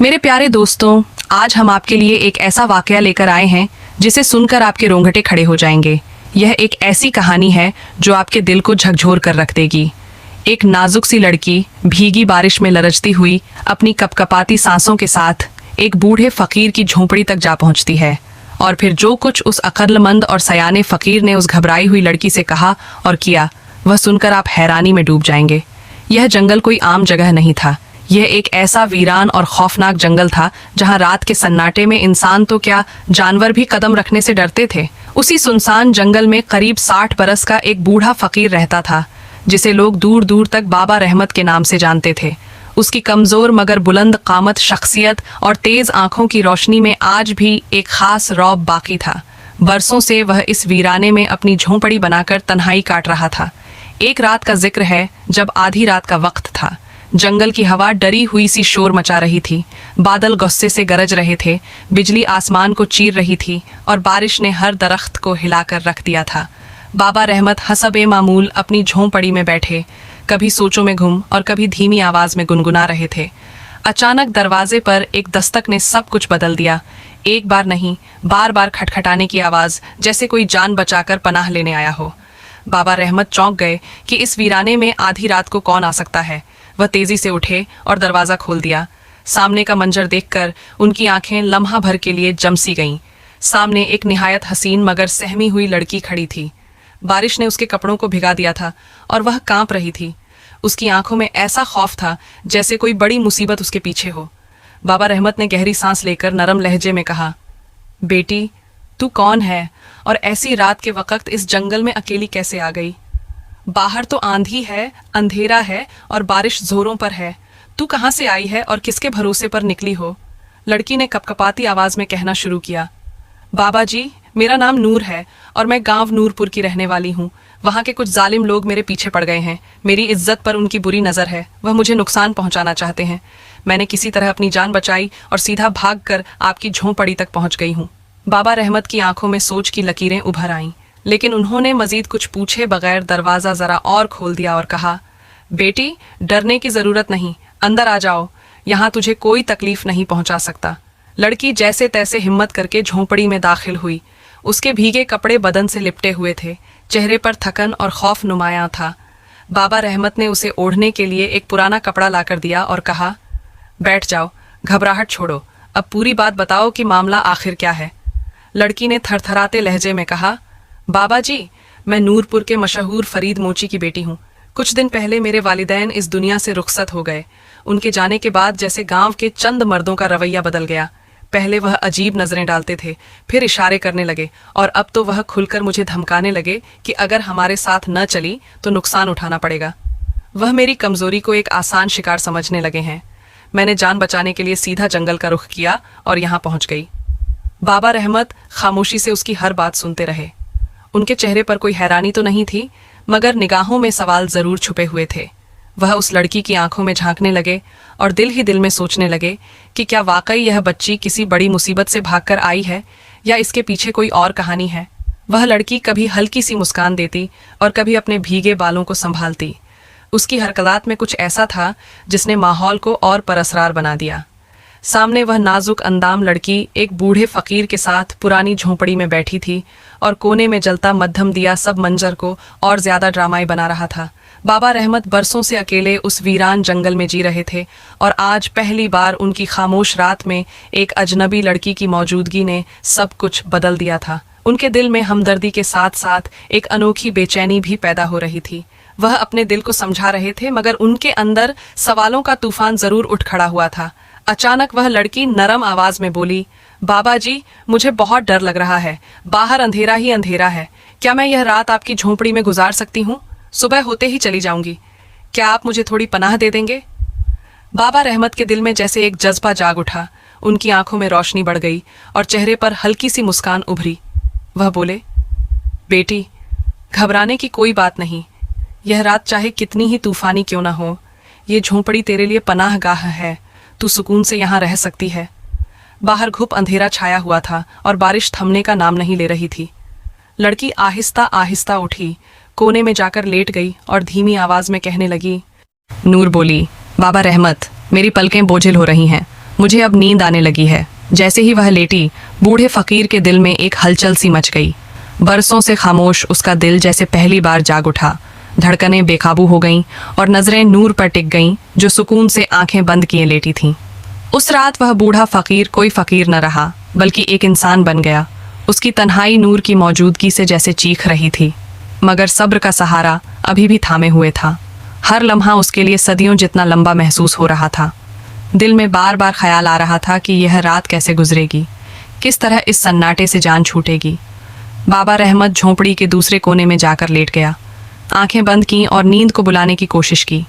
मेरे प्यारे दोस्तों, आज हम आपके लिए एक ऐसा वाकया लेकर आए हैं जिसे सुनकर आपके रोंगटे खड़े हो जाएंगे। यह एक ऐसी कहानी है जो आपके दिल को झकझोर कर रख देगी। एक नाजुक सी लड़की भीगी बारिश में लरजती हुई अपनी कपकपाती सांसों के साथ एक बूढ़े फकीर की झोंपड़ी तक जा पहुंचती है। और फिर जो कुछ उस अक्लमंद और सयाने फकीर ने उस घबराई हुई लड़की से कहा और किया, वह सुनकर आप हैरानी में डूब जाएंगे। यह जंगल कोई आम जगह नहीं था। यह एक ऐसा वीरान और खौफनाक जंगल था जहां रात के सन्नाटे में इंसान तो क्या, जानवर भी कदम रखने से डरते थे। उसी सुनसान जंगल में करीब 60 बरस का एक बूढ़ा फकीर रहता था, जिसे लोग दूर दूर तक बाबा रहमत के नाम से जानते थे। उसकी कमजोर मगर बुलंद कामत शख्सियत और तेज आंखों की रोशनी में आज भी एक खास रौब बाकी था। बरसों से वह इस वीराने में अपनी झोंपड़ी बनाकर तन्हाई काट रहा था। एक रात का जिक्र है जब आधी रात का वक्त था। जंगल की हवा डरी हुई सी शोर मचा रही थी। बादल गुस्से से गरज रहे थे, बिजली आसमान को चीर रही थी और बारिश ने हर दरख्त को हिलाकर रख दिया था। बाबा रहमत हसबे मामूल अपनी झोंपड़ी में बैठे, कभी सोचों में गुम और कभी धीमी आवाज में गुनगुना रहे थे। अचानक दरवाजे पर एक दस्तक ने सब कुछ बदल दिया। एक बार नहीं, बार बार खटखटाने की आवाज, जैसे कोई जान बचाकर पनाह लेने आया हो। बाबा रहमत चौंक गए कि इस वीराने में आधी रात को कौन आ सकता है। वह तेजी से उठे और दरवाजा खोल दिया। सामने का मंजर देखकर उनकी आंखें लम्हा भर के लिए जमसी गईं। सामने एक निहायत हसीन मगर सहमी हुई लड़की खड़ी थी। बारिश ने उसके कपड़ों को भिगा दिया था और वह कांप रही थी। उसकी आंखों में ऐसा खौफ था जैसे कोई बड़ी मुसीबत उसके पीछे हो। बाबा रहमत ने गहरी सांस लेकर नरम लहजे में कहा, बेटी, तू कौन है और ऐसी रात के वक्त इस जंगल में अकेली कैसे आ गई? बाहर तो आंधी है, अंधेरा है और बारिश जोरों पर है। तू कहाँ से आई है और किसके भरोसे पर निकली हो? लड़की ने कपकपाती आवाज में कहना शुरू किया, बाबा जी, मेरा नाम नूर है और मैं गांव नूरपुर की रहने वाली हूँ। वहाँ के कुछ जालिम लोग मेरे पीछे पड़ गए हैं। मेरी इज्जत पर उनकी बुरी नज़र है। वह मुझे नुकसान पहुँचाना चाहते हैं। मैंने किसी तरह अपनी जान बचाई और सीधा भागकर आपकी झोंपड़ी तक पहुँच गई हूँ। बाबा रहमत की आंखों में सोच की लकीरें उभर आईं, लेकिन उन्होंने मजीद कुछ पूछे बगैर दरवाज़ा ज़रा और खोल दिया और कहा, बेटी, डरने की ज़रूरत नहीं, अंदर आ जाओ। यहाँ तुझे कोई तकलीफ नहीं पहुँचा सकता। लड़की जैसे तैसे हिम्मत करके झोंपड़ी में दाखिल हुई। उसके भीगे कपड़े बदन से लिपटे हुए थे, चेहरे पर थकन और खौफ नुमायां था। बाबा रहमत ने उसे ओढ़ने के लिए एक पुराना कपड़ा लाकर दिया और कहा, बैठ जाओ, घबराहट छोड़ो, अब पूरी बात बताओ कि मामला आखिर क्या है। लड़की ने थरथराते लहजे में कहा, बाबा जी, मैं नूरपुर के मशहूर फरीद मोची की बेटी हूँ। कुछ दिन पहले मेरे वालिदैन इस दुनिया से रुखसत हो गए। उनके जाने के बाद जैसे गांव के चंद मर्दों का रवैया बदल गया। पहले वह अजीब नजरें डालते थे, फिर इशारे करने लगे और अब तो वह खुलकर मुझे धमकाने लगे कि अगर हमारे साथ न चली तो नुकसान उठाना पड़ेगा। वह मेरी कमजोरी को एक आसान शिकार समझने लगे हैं। मैंने जान बचाने के लिए सीधा जंगल का रुख किया और यहाँ पहुँच गई। बाबा रहमत खामोशी से उसकी हर बात सुनते रहे। उनके चेहरे पर कोई हैरानी तो नहीं थी, मगर निगाहों में सवाल जरूर छुपे हुए थे। वह उस लड़की की आंखों में झांकने लगे और दिल ही दिल में सोचने लगे कि क्या वाकई यह बच्ची किसी बड़ी मुसीबत से भागकर आई है या इसके पीछे कोई और कहानी है। वह लड़की कभी हल्की सी मुस्कान देती और कभी अपने भीगे बालों को संभालती। उसकी हरकत में कुछ ऐसा था जिसने माहौल को और परअसरार बना दिया। सामने वह नाजुक अंदाम लड़की एक बूढ़े फकीर के साथ पुरानी झोंपड़ी में बैठी थी और कोने में जलता मध्यम दिया सब मंजर को और ज्यादा ड्रामाई बना रहा था। बाबा रहमत बरसों से अकेले उस वीरान जंगल में जी रहे थे और आज पहली बार उनकी खामोश रात में एक अजनबी लड़की की मौजूदगी ने सब कुछ बदल दिया था। उनके दिल में हमदर्दी के साथ साथ एक अनोखी बेचैनी भी पैदा हो रही थी। वह अपने दिल को समझा रहे थे, मगर उनके अंदर सवालों का तूफान जरूर उठ खड़ा हुआ था। अचानक वह लड़की नरम आवाज में बोली, बाबा जी, मुझे बहुत डर लग रहा है। बाहर अंधेरा ही अंधेरा है। क्या मैं यह रात आपकी झोंपड़ी में गुजार सकती हूँ? सुबह होते ही चली जाऊंगी। क्या आप मुझे थोड़ी पनाह दे देंगे? बाबा रहमत के दिल में जैसे एक जज्बा जाग उठा। उनकी आंखों में रोशनी बढ़ गई और चेहरे पर हल्की सी मुस्कान उभरी। वह बोले, बेटी, घबराने की कोई बात नहीं। यह रात चाहे कितनी ही तूफानी क्यों ना हो, ये झोंपड़ी तेरे लिए पनाह गाह है। तू सुकून से यहाँ रह सकती है। बाहर घुप अंधेरा छाया हुआ था और बारिश थमने का नाम नहीं ले रही थी। लड़की आहिस्ता आहिस्ता उठी, कोने में जाकर लेट गई और धीमी आवाज में कहने लगी, नूर बोली, बाबा रहमत, मेरी पलकें बोझिल हो रही हैं। मुझे अब नींद आने लगी है। जैसे ही वह लेटी, बूढ़े फकीर के दिल में एक हलचल सी मच गई। बरसों से खामोश उसका दिल जैसे पहली बार जाग उठा। धड़कनें बेकाबू हो गईं और नजरें नूर पर टिक गईं, जो सुकून से आंखें बंद किए लेटी थीं। उस रात वह बूढ़ा फकीर कोई फकीर न रहा, बल्कि एक इंसान बन गया। उसकी तन्हाई नूर की मौजूदगी से जैसे चीख रही थी, मगर सब्र का सहारा अभी भी थामे हुए था। हर लम्हा उसके लिए सदियों जितना लंबा महसूस हो रहा था। दिल में बार बार ख्याल आ रहा था कि यह रात कैसे गुजरेगी, किस तरह इस सन्नाटे से जान छूटेगी। बाबा रहमत झोंपड़ी के दूसरे कोने में जाकर लेट गया। आंखें बंद की और नींद को बुलाने की कोशिश की,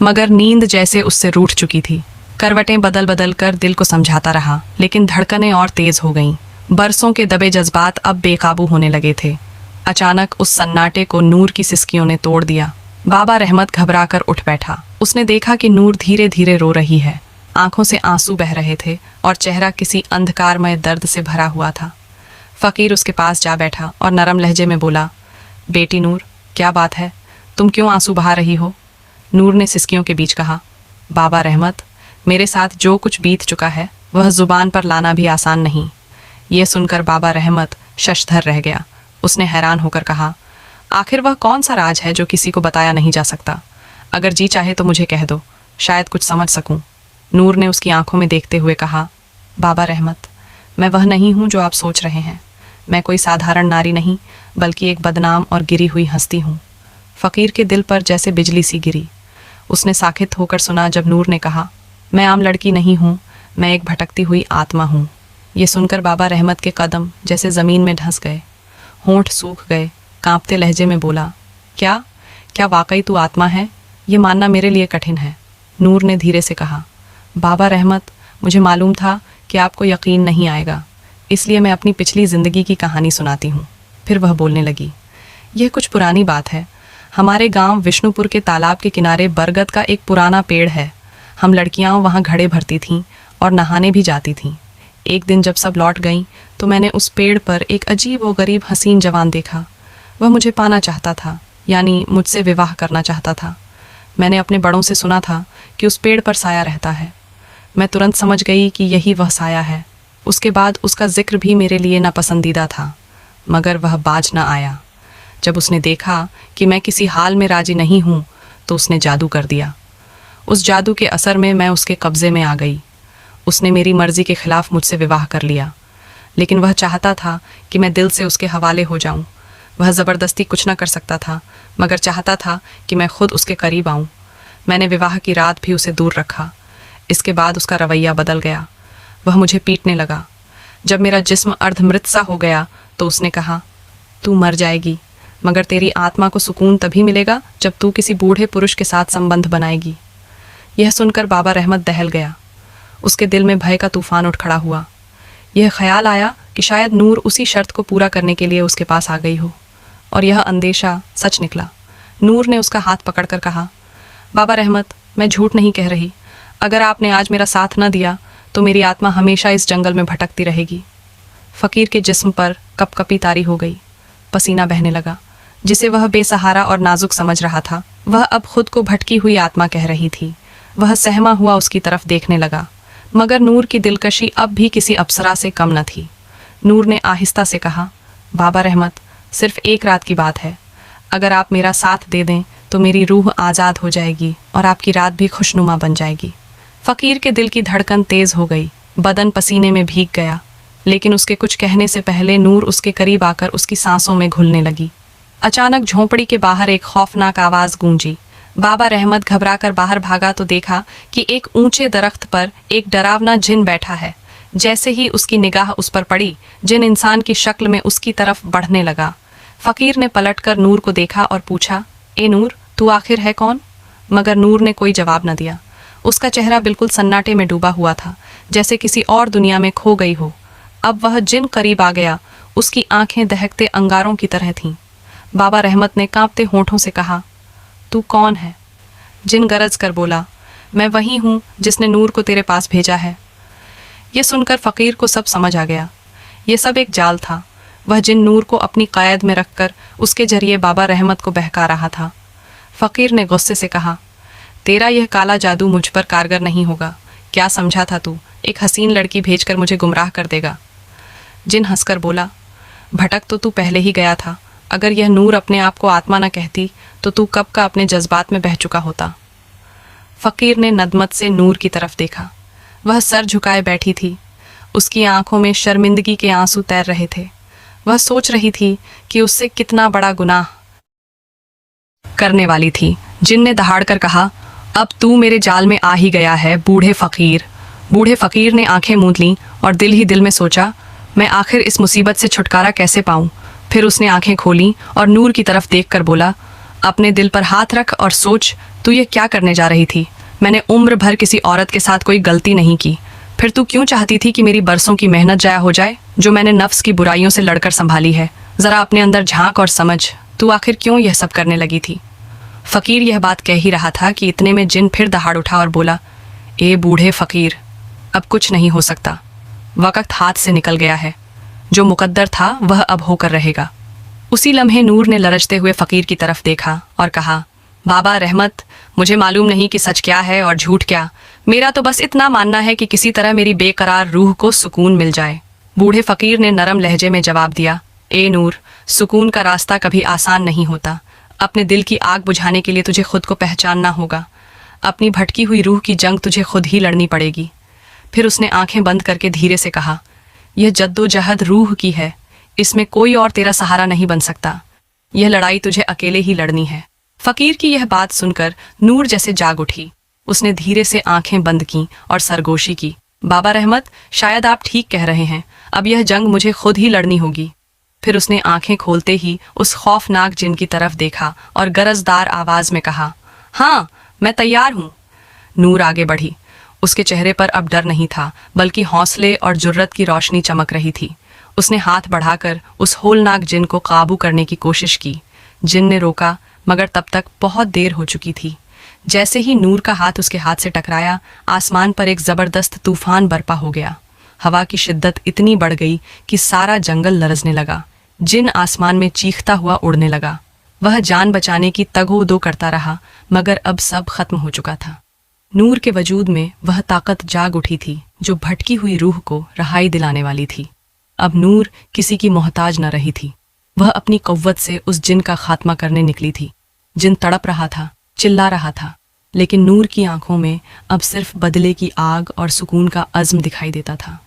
मगर नींद जैसे उससे रूठ चुकी थी। करवटें बदल बदल कर दिल को समझाता रहा, लेकिन धड़कनें और तेज हो गईं। बरसों के दबे जज्बात अब बेकाबू होने लगे थे। अचानक उस सन्नाटे को नूर की सिसकियों ने तोड़ दिया। बाबा रहमत घबराकर उठ बैठा। उसने देखा कि नूर धीरे धीरे रो रही है। आंखों से आंसू बह रहे थे और चेहरा किसी अंधकारमय दर्द से भरा हुआ था। फकीर उसके पास जा बैठा और नरम लहजे में बोला, बेटी नूर, क्या बात है? तुम क्यों आंसू बहा रही हो? नूर ने सिसकियों के बीच कहा, बाबा रहमत, मेरे साथ जो कुछ बीत चुका है वह जुबान पर लाना भी आसान नहीं। यह सुनकर बाबा रहमत शशधर रह गया। उसने हैरान होकर कहा, आखिर वह कौन सा राज है जो किसी को बताया नहीं जा सकता? अगर जी चाहे तो मुझे कह दो, शायद कुछ समझ सकूं। नूर ने उसकी आंखों में देखते हुए कहा, बाबा रहमत, मैं वह नहीं हूं जो आप सोच रहे हैं। मैं कोई साधारण नारी नहीं, बल्कि एक बदनाम और गिरी हुई हस्ती हूँ। फकीर के दिल पर जैसे बिजली सी गिरी। उसने साखित होकर सुना जब नूर ने कहा, मैं आम लड़की नहीं हूँ, मैं एक भटकती हुई आत्मा हूँ। ये सुनकर बाबा रहमत के कदम जैसे ज़मीन में धंस गए। होंठ सूख गए। कांपते लहजे में बोला, क्या क्या वाकई तू आत्मा है? ये मानना मेरे लिए कठिन है। नूर ने धीरे से कहा, बाबा रहमत, मुझे मालूम था कि आपको यकीन नहीं आएगा, इसलिए मैं अपनी पिछली ज़िंदगी की कहानी सुनाती हूँ। फिर वह बोलने लगी, यह कुछ पुरानी बात है। हमारे गांव विष्णुपुर के तालाब के किनारे बरगद का एक पुराना पेड़ है। हम लड़कियां वहां घड़े भरती थीं और नहाने भी जाती थीं। एक दिन जब सब लौट गईं तो मैंने उस पेड़ पर एक अजीब व गरीब हसीन जवान देखा। वह मुझे पाना चाहता था, यानी मुझसे विवाह करना चाहता था। मैंने अपने बड़ों से सुना था कि उस पेड़ पर साया रहता है। मैं तुरंत समझ गई कि यही वह साया है। उसके बाद उसका जिक्र भी मेरे लिए नापसंदीदा था, मगर वह बाज न आया। जब उसने देखा कि मैं किसी हाल में राजी नहीं हूँ तो उसने जादू कर दिया। उस जादू के असर में मैं उसके कब्जे में आ गई। उसने मेरी मर्जी के खिलाफ मुझसे विवाह कर लिया, लेकिन वह चाहता था कि मैं दिल से उसके हवाले हो जाऊं। वह ज़बरदस्ती कुछ न कर सकता था, मगर चाहता था कि मैं खुद उसके करीब आऊं। मैंने विवाह की रात भी उसे दूर रखा। इसके बाद उसका रवैया बदल गया। वह मुझे पीटने लगा। जब मेरा जिस्म अर्धमृत सा हो गया तो उसने कहा, तू मर जाएगी, मगर तेरी आत्मा को सुकून तभी मिलेगा जब तू किसी बूढ़े पुरुष के साथ संबंध बनाएगी। यह सुनकर बाबा रहमत दहल गया। उसके दिल में भय का तूफान उठ खड़ा हुआ। यह ख्याल आया कि शायद नूर उसी शर्त को पूरा करने के लिए उसके पास आ गई हो, और यह अंदेशा सच निकला। नूर ने उसका हाथ पकड़कर कहा, बाबा रहमत, मैं झूठ नहीं कह रही। अगर आपने आज मेरा साथ न दिया तो मेरी आत्मा हमेशा इस जंगल में भटकती रहेगी। फकीर के जिस्म पर कपकपी तारी हो गई। पसीना बहने लगा। जिसे वह बेसहारा और नाजुक समझ रहा था, वह अब खुद को भटकी हुई आत्मा कह रही थी। वह सहमा हुआ उसकी तरफ देखने लगा, मगर नूर की दिलकशी अब भी किसी अप्सरा से कम न थी। नूर ने आहिस्ता से कहा, बाबा रहमत, सिर्फ एक रात की बात है। अगर आप मेरा साथ दे दें तो मेरी रूह आज़ाद हो जाएगी और आपकी रात भी खुशनुमा बन जाएगी। फ़कीर के दिल की धड़कन तेज़ हो गई। बदन पसीने में भीग गया, लेकिन उसके कुछ कहने से पहले नूर उसके करीब आकर उसकी सांसों में घुलने लगी। अचानक झोंपड़ी के बाहर एक खौफनाक आवाज़ गूंजी। बाबा रहमत घबराकर बाहर भागा तो देखा कि एक ऊंचे दरख्त पर एक डरावना जिन बैठा है। जैसे ही उसकी निगाह उस पर पड़ी, जिन इंसान की शक्ल में उसकी तरफ बढ़ने लगा। फ़कीर ने पलटकर नूर को देखा और पूछा, ए नूर, तू आखिर है कौन? मगर नूर ने कोई जवाब न दिया। उसका चेहरा बिल्कुल सन्नाटे में डूबा हुआ था, जैसे किसी और दुनिया में खो गई हो। अब वह जिन करीब आ गया। उसकी आंखें दहकते अंगारों की तरह थीं। बाबा रहमत ने कांपते होंठों से कहा, तू कौन है? जिन गरज कर बोला, मैं वही हूँ जिसने नूर को तेरे पास भेजा है। यह सुनकर फ़कीर को सब समझ आ गया। यह सब एक जाल था। वह जिन नूर को अपनी क़ैद में रखकर उसके जरिए बाबा रहमत को बहका रहा था। फ़कीर ने गुस्से से कहा, तेरा यह काला जादू मुझ पर कारगर नहीं होगा। क्या समझा था तू एक हसीन लड़की भेजकर मुझे गुमराह कर देगा। जिन हंसकर बोला, भटक तो तू पहले ही गया था। अगर यह नूर अपने आप को आत्मा न कहती तो तू कब का अपने जज्बात में बह चुका होता। फ़कीर ने नदमत से नूर की तरफ देखा। वह सर झुकाए बैठी थी। उसकी आंखों में शर्मिंदगी के आंसू तैर रहे थे। वह सोच रही थी कि उससे कितना बड़ा गुनाह करने वाली थी। जिन ने दहाड़ कर कहा, अब तू मेरे जाल में आ ही गया है बूढ़े फ़कीर। बूढ़े फ़कीर ने आंखें मूंद लीं और दिल ही दिल में सोचा, मैं आखिर इस मुसीबत से छुटकारा कैसे पाऊं। फिर उसने आंखें खोलीं और नूर की तरफ देखकर बोला, अपने दिल पर हाथ रख और सोच, तू ये क्या करने जा रही थी। मैंने उम्र भर किसी औरत के साथ कोई गलती नहीं की, फिर तू क्यों चाहती थी कि मेरी बरसों की मेहनत जाया हो जाए जो मैंने नफ्स की बुराइयों से लड़कर संभाली है। ज़रा अपने अंदर झांक और समझ, तू आखिर क्यों यह सब करने लगी थी। फ़कीर यह बात कह ही रहा था कि इतने में जिन फिर दहाड़ उठा और बोला, ए बूढ़े फ़कीर, अब कुछ नहीं हो सकता। वक़्त हाथ से निकल गया है। जो मुकद्दर था वह अब होकर रहेगा। उसी लम्हे नूर ने लरजते हुए फ़कीर की तरफ देखा और कहा, बाबा रहमत, मुझे मालूम नहीं कि सच क्या है और झूठ क्या। मेरा तो बस इतना मानना है कि किसी तरह मेरी बेकरार रूह को सुकून मिल जाए। बूढ़े फ़कीर ने नरम लहजे में जवाब दिया, ए नूर, सुकून का रास्ता कभी आसान नहीं होता। अपने दिल की आग बुझाने के लिए तुझे खुद को पहचानना होगा। अपनी भटकी हुई रूह की जंग तुझे खुद ही लड़नी पड़ेगी। फिर उसने आंखें बंद करके धीरे से कहा, यह जद्दोजहद रूह की है। इसमें कोई और तेरा सहारा नहीं बन सकता। यह लड़ाई तुझे अकेले ही लड़नी है। फ़कीर की यह बात सुनकर नूर जैसे जाग उठी। उसने धीरे से आंखें बंद की और सरगोशी की, बाबा रहमत, शायद आप ठीक कह रहे हैं। अब यह जंग मुझे खुद ही लड़नी होगी। फिर उसने आंखें खोलते ही उस खौफनाक जिन की तरफ देखा और गरजदार आवाज में कहा, हाँ, मैं तैयार हूँ। नूर आगे बढ़ी। उसके चेहरे पर अब डर नहीं था, बल्कि हौसले और जुर्रत की रोशनी चमक रही थी। उसने हाथ बढ़ाकर उस होलनाक जिन को काबू करने की कोशिश की। जिन ने रोका, मगर तब तक बहुत देर हो चुकी थी। जैसे ही नूर का हाथ उसके हाथ से टकराया, आसमान पर एक जबरदस्त तूफान बरपा हो गया। हवा की शिद्दत इतनी बढ़ गई कि सारा जंगल लरजने लगा। जिन आसमान में चीखता हुआ उड़ने लगा। वह जान बचाने की तगो-दो करता रहा, मगर अब सब खत्म हो चुका था। नूर के वजूद में वह ताकत जाग उठी थी जो भटकी हुई रूह को रहाई दिलाने वाली थी। अब नूर किसी की मोहताज न रही थी। वह अपनी कव्वत से उस जिन का खात्मा करने निकली थी। जिन तड़प रहा था, चिल्ला रहा था, लेकिन नूर की आंखों में अब सिर्फ बदले की आग और सुकून का अज़्म दिखाई देता था।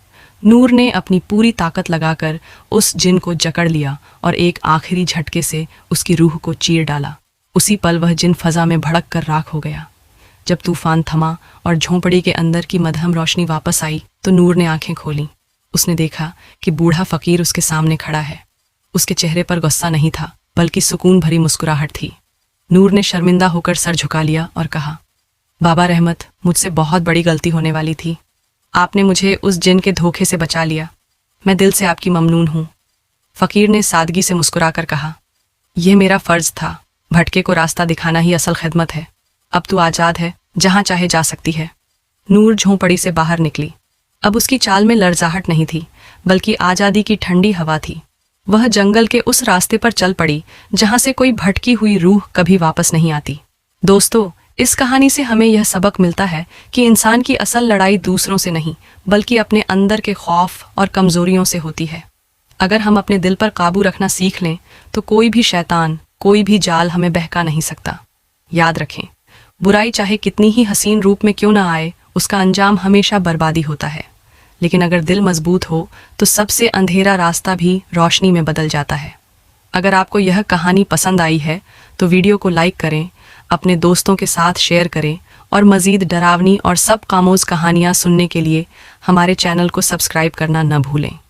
नूर ने अपनी पूरी ताकत लगाकर उस जिन को जकड़ लिया और एक आखिरी झटके से उसकी रूह को चीर डाला। उसी पल वह जिन फजा में भड़क कर राख हो गया। जब तूफान थमा और झोंपड़ी के अंदर की मध्यम रोशनी वापस आई तो नूर ने आंखें खोलीं। उसने देखा कि बूढ़ा फ़कीर उसके सामने खड़ा है। उसके चेहरे पर गुस्सा नहीं था, बल्कि सुकून भरी मुस्कुराहट थी। नूर ने शर्मिंदा होकर सर झुका लिया और कहा, बाबा रहमत, मुझसे बहुत बड़ी गलती होने वाली थी। आपने मुझे उस जिन के धोखे से बचा लिया। मैं दिल से आपकी ममनून हूँ। फ़कीर ने सादगी से मुस्कुराकर कहा, यह मेरा फ़र्ज़ था। भटके को रास्ता दिखाना ही असल खिदमत है। अब तू आज़ाद है, जहाँ चाहे जा सकती है। नूर झोंपड़ी से बाहर निकली। अब उसकी चाल में लरजाहट नहीं थी, बल्कि आज़ादी की ठंडी हवा थी। वह जंगल के उस रास्ते पर चल पड़ी जहाँ से कोई भटकी हुई रूह कभी वापस नहीं आती। दोस्तों, इस कहानी से हमें यह सबक मिलता है कि इंसान की असल लड़ाई दूसरों से नहीं, बल्कि अपने अंदर के खौफ और कमज़ोरियों से होती है। अगर हम अपने दिल पर काबू रखना सीख लें तो कोई भी शैतान, कोई भी जाल हमें बहका नहीं सकता। याद रखें, बुराई चाहे कितनी ही हसीन रूप में क्यों ना आए, उसका अंजाम हमेशा बर्बादी होता है। लेकिन अगर दिल मजबूत हो तो सबसे अंधेरा रास्ता भी रोशनी में बदल जाता है। अगर आपको यह कहानी पसंद आई है तो वीडियो को लाइक करें, अपने दोस्तों के साथ शेयर करें और मज़ीद डरावनी और सब कामोज़ कहानियाँ सुनने के लिए हमारे चैनल को सब्सक्राइब करना न भूलें।